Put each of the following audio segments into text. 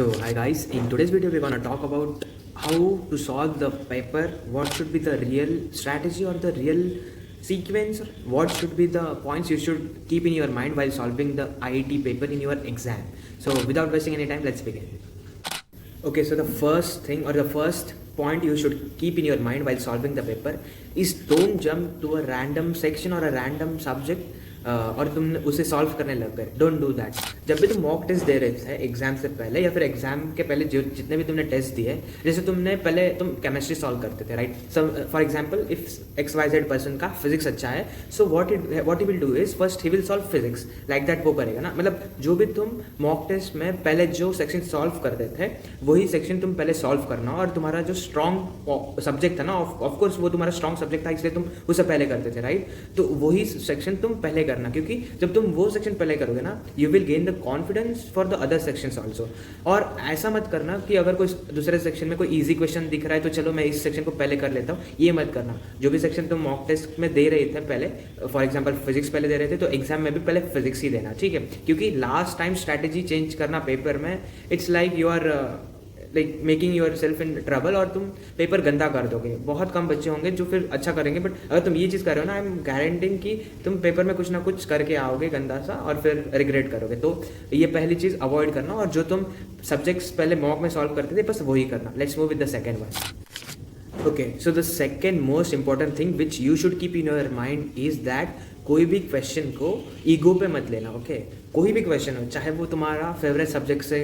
So hi guys, in today's video we're gonna talk about how to solve the paper, what should be the real strategy or the real sequence, what should be the points you should keep in your mind while solving the IIT paper in your exam. So without wasting any time, let's begin. Okay, so the first thing or the first point you should keep in your mind while solving the paper is don't jump to a random section or a random subject और तुम उसे solve करने लग गए. Don't do that. जब भी तुम mock test दे रहे थे एग्जाम से पहले या फिर एग्जाम के पहले जो जितने भी तुमने टेस्ट दिए, जैसे तुमने पहले तुम केमिस्ट्री सॉल्व करते थे, right? For example if XYZ person का फिजिक्स अच्छा है, so what he will do is first he will solve physics like that. वो करेगा ना, मतलब जो भी तुम मॉक टेस्ट में पहले जो सेक्शन सॉल्व करते थे वही सेक्शन तुम पहले सॉल्व करना. और तुम्हारा जो स्ट्रॉन्ग सब्जेक्ट था ना, ऑफकोर्स वो तुम्हारा स्ट्रॉन्ग सब्जेक्ट था इसलिए तुम उसे पहले करते थे, राइट? तो वही सेक्शन तुम पहले करना, क्योंकि जब तुम वो सेक्शन पहले करोगे ना, you will gain the confidence for the other sections also. और ऐसा मत करना कि अगर कोई दूसरे सेक्शन में कोई इजी क्वेश्चन दिख रहा है तो चलो मैं इस सेक्शन को पहले कर लेता हूँ, ये मत करना. जो भी सेक्शन तुम मॉक टेस्ट में दे रहे थे पहले, फॉर एग्जाम्पल फिजिक्स पहले दे रहे थे, तो एग्जाम में भी पहले फिजिक्स ही देना, ठीक है? क्योंकि लास्ट टाइम स्ट्रैटेजी चेंज करना पेपर में, it's like you are like making yourself in trouble और तुम पेपर गंदा कर दोगे. बहुत कम बच्चे होंगे जो फिर अच्छा करेंगे, बट अगर तुम ये चीज़ कर रहे हो ना, आई एम गारंटिंग कि तुम पेपर में कुछ ना कुछ करके आओगे गंदा सा और फिर रिग्रेट करोगे. तो ये पहली चीज़ अवॉइड करना, और जो तुम सब्जेक्ट्स पहले मॉक में सॉल्व करते थे बस वही करना. Let's move with the second one. Okay, so the second most important thing which you should keep in your mind is that कोई भी क्वेश्चन को ईगो पे मत लेना. ओके, कोई भी क्वेश्चन हो, चाहे वो तुम्हारा फेवरेट सब्जेक्ट से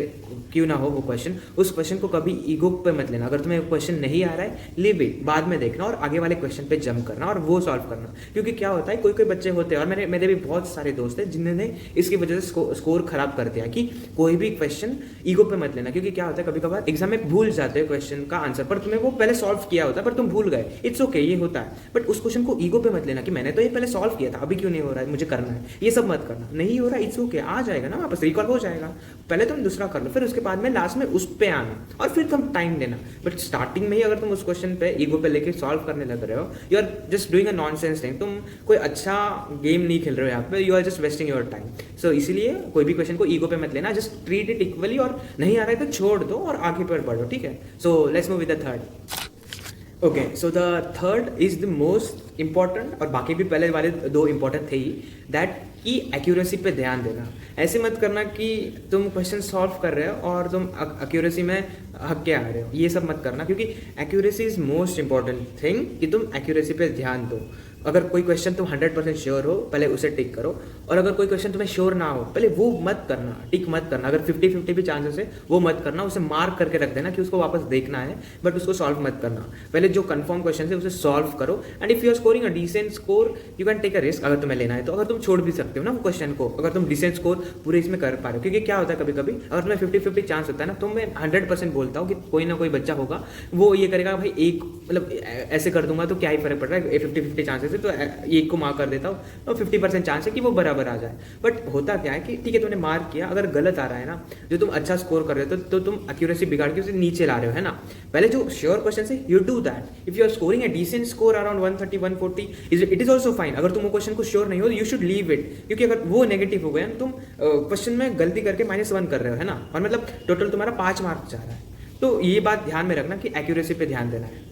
क्यों ना हो वो क्वेश्चन, उस क्वेश्चन को कभी ईगो पे मत लेना. अगर तुम्हें क्वेश्चन नहीं आ रहा है, लीव इट, बाद में देखना और आगे वाले क्वेश्चन पे जंप करना और वो सॉल्व करना. क्योंकि क्या होता है, कोई कोई बच्चे होते हैं, और मेरे भी बहुत सारे दोस्त हैं जिन्होंने इसकी वजह से स्कोर खराब कर दिया, कि कोई भी क्वेश्चन ईगो पे मत लेना. क्योंकि क्या होता है, कभी कभार एग्जाम में भूल जाते हो क्वेश्चन का आंसर, पर तुम्हें वो पहले सॉल्व किया होता है पर तुम भूल गए. इट्स ओके, ये होता है. बट उस क्वेश्चन को ईगो पे मत लेना कि मैंने तो ये पहले सॉल्व किया था, अभी क्यों नहीं हो रहा है, मुझे करना है. ये सब मत करना. नहीं हो रहा, इट्स ओके, आ जाएगा ना, वापस रिकॉल हो जाएगा. पहले तुम दूसरा कर लो, फिर उसके बाद में लास्ट में उस पे आना और फिर तुम टाइम देना. बट स्टार्टिंग में ही अगर तुम उस क्वेश्चन पे ईगो पे लेके सॉल्व करने लग रहे हो, you are just doing a nonsense thing. तुम कोई अच्छा गेम नहीं खेल रहे हो यहाँ पे, you are just wasting your time. So इसीलिए कोई भी क्वेश्चन को ईगो पे मत लेना, जस्ट ट्रीट इट इक्वली, और नहीं आ रहा है तो छोड़ दो और आगे पर बढ़ो, ठीक है? So let's move with the third. Okay, so the third is the most important, और बाकी भी पहले वाले दो इंपॉर्टेंट थे ही, दैट कि एक्यूरेसी पे ध्यान देना. ऐसे मत करना कि तुम क्वेश्चन सॉल्व कर रहे हो और तुम एक्यूरेसी में हक के आ रहे हो. ये सब मत करना, क्योंकि accuracy is most important thing, कि तुम एक्यूरेसी पे ध्यान दो. अगर कोई क्वेश्चन तुम 100% श्योर हो, पहले उसे टिक करो. और अगर कोई क्वेश्चन तुम्हें श्योर ना हो, पहले वो मत करना, टिक मत करना. अगर 50-50 भी चांसेस है, वो मत करना. उसे मार्क करके रख देना कि उसको वापस देखना है, बट उसको सॉल्व मत करना. पहले जो कंफर्म क्वेश्चन है उसे सॉल्व करो. And if you are scoring a decent score, you can take a risk. अगर तुम्हें लेना है तो अगर तुम छोड़ भी सकते हो ना वो क्वेश्चन को, अगर तुम डिसेंट स्कोर पूरे इसमें कर पा रहे हो. क्योंकि क्या होता है, कभी कभी अगर तुम्हें 50-50 चांस होता है ना, तो मैं 100% बोलता हूँ कि कोई ना कोई बच्चा होगा, वो ये करेगा, भाई एक मतलब ऐसे कर दूंगा तो क्या ही फर्क पड़ रहा है, 50-50 चांसेस है तो एक को मार्क कर देता हूँ, तो 50% चांस है कि वो बराबर आ जाए. बट होता क्या है कि ठीक है तुमने मार्क किया, अगर गलत आ रहा है ना, जो तुम अच्छा स्कोर कर रहे हो तो तुम एक्यूरेसी बिगाड़ के उसे नीचे ला रहे हो, है ना? पहले जो श्योर क्वेश्चन है, you do that. If you are scoring a decent score around 130-140, it is also fine. अगर तुम वो क्वेश्चन को श्योर नहीं हो, यू शुड लीव इट. क्योंकि अगर वो नेगेटिव हो गया, तुम क्वेश्चन में गलती करके -1 कर रहे हो, है ना? और मतलब टोटल तुम्हारा 5 मार्क जा रहा है. तो ये बात ध्यान में रखना कि एक्यूरेसी पे ध्यान देना है.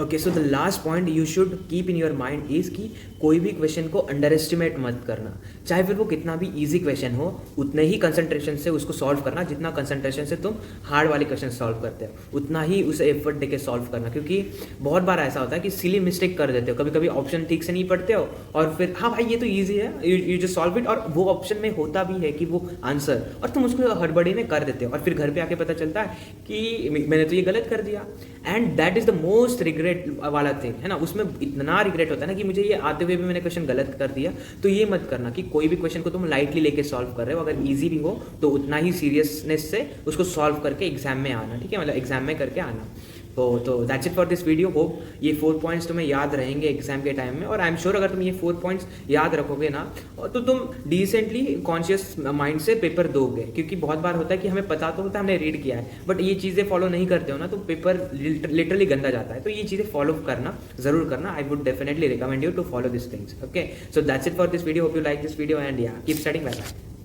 Okay, so the last point you should keep in your mind is कि कोई भी क्वेश्चन को अंडर एस्टिमेट मत करना. चाहे फिर वो कितना भी इजी क्वेश्चन हो, उतने ही कंसंट्रेशन से उसको सॉल्व करना. जितना कंसंट्रेशन से तुम हार्ड वाले क्वेश्चन सॉल्व करते हो, उतना ही उसे एफर्ट देके सॉल्व करना. क्योंकि बहुत बार ऐसा होता है कि सिली मिस्टेक कर देते हो, कभी कभी ऑप्शन ठीक से नहीं पढ़ते हो और फिर हाँ भाई ये तो ईजी है, यू जस्ट सॉल्व इट, और वो ऑप्शन में होता भी है कि वो आंसर, और तुम उसको हड़बड़ी में कर देते हो, और फिर घर पे आके पता चलता है कि मैंने तो ये गलत कर दिया. And that is the most regret वाला थिंग, है ना? उसमें इतना रिग्रेट होता है ना कि मुझे ये आते हुए भी मैंने क्वेश्चन गलत कर दिया. तो ये मत करना कि कोई भी क्वेश्चन को तुम लाइटली लेके सॉल्व कर रहे हो. अगर इजी भी हो तो उतना ही सीरियसनेस से उसको सॉल्व करके एग्जाम में आना, ठीक है? मतलब एग्जाम में करके आना. तो that's it for this video. Hope ये 4 पॉइंट्स तुम्हें याद रहेंगे एग्जाम के टाइम में, और आई एम श्योर अगर तुम ये 4 पॉइंट्स याद रखोगे ना, तो तुम डिसेंटली कॉन्शियस माइंड से पेपर दोगे. क्योंकि बहुत बार होता है कि हमें पता तो होता है, हमने रीड किया है, बट ये चीज़ें फॉलो नहीं करते हो ना, तो पेपर लिटरली गंदा जाता है. तो ये चीज़ें फॉलो करना जरूर करना. I would definitely recommend you to follow this things. Okay, so that's it for this video. Hope you like this video and yeah keep studying. Bye bye.